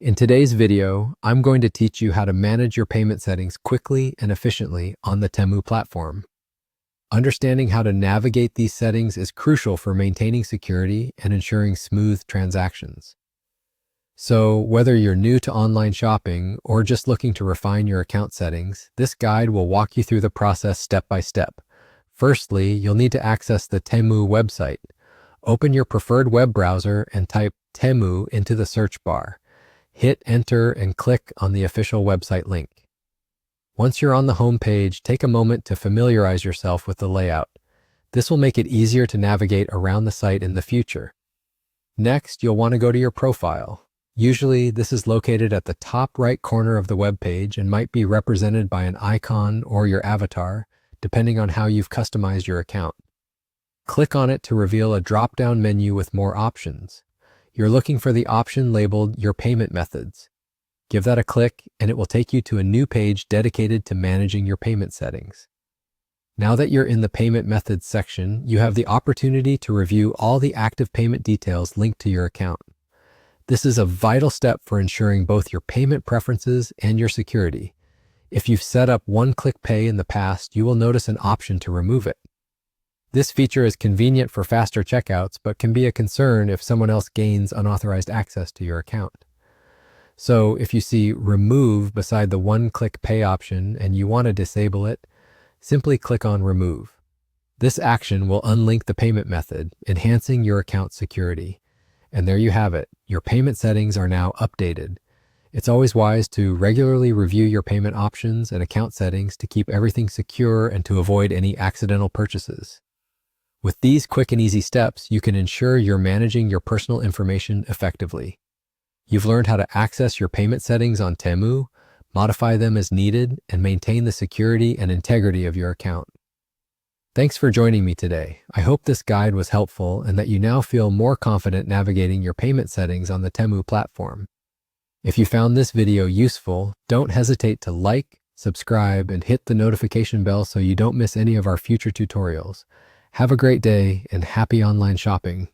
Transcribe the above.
In today's video, I'm going to teach you how to manage your payment settings quickly and efficiently on the Temu platform. Understanding how to navigate these settings is crucial for maintaining security and ensuring smooth transactions. So, whether you're new to online shopping or just looking to refine your account settings, this guide will walk you through the process step by step. Firstly, you'll need to access the Temu website. Open your preferred web browser and type Temu into the search bar. Hit enter and click on the official website link. Once you're on the home page, take a moment to familiarize yourself with the layout. This will make it easier to navigate around the site in the future. Next, you'll want to go to your profile. Usually, this is located at the top right corner of the web page and might be represented by an icon or your avatar, depending on how you've customized your account. Click on it to reveal a drop-down menu with more options. You're looking for the option labeled Your Payment Methods. Give that a click and it will take you to a new page dedicated to managing your payment settings. Now that you're in the Payment Methods section, you have the opportunity to review all the active payment details linked to your account. This is a vital step for ensuring both your payment preferences and your security. If you've set up one-click pay in the past, you will notice an option to remove it. This feature is convenient for faster checkouts, but can be a concern if someone else gains unauthorized access to your account. So if you see Remove beside the one-click pay option and you want to disable it, simply click on Remove. This action will unlink the payment method, enhancing your account security. And there you have it. Your payment settings are now updated. It's always wise to regularly review your payment options and account settings to keep everything secure and to avoid any accidental purchases. With these quick and easy steps, you can ensure you're managing your personal information effectively. You've learned how to access your payment settings on Temu, modify them as needed, and maintain the security and integrity of your account. Thanks for joining me today. I hope this guide was helpful and that you now feel more confident navigating your payment settings on the Temu platform. If you found this video useful, don't hesitate to like, subscribe, and hit the notification bell so you don't miss any of our future tutorials. Have a great day and happy online shopping.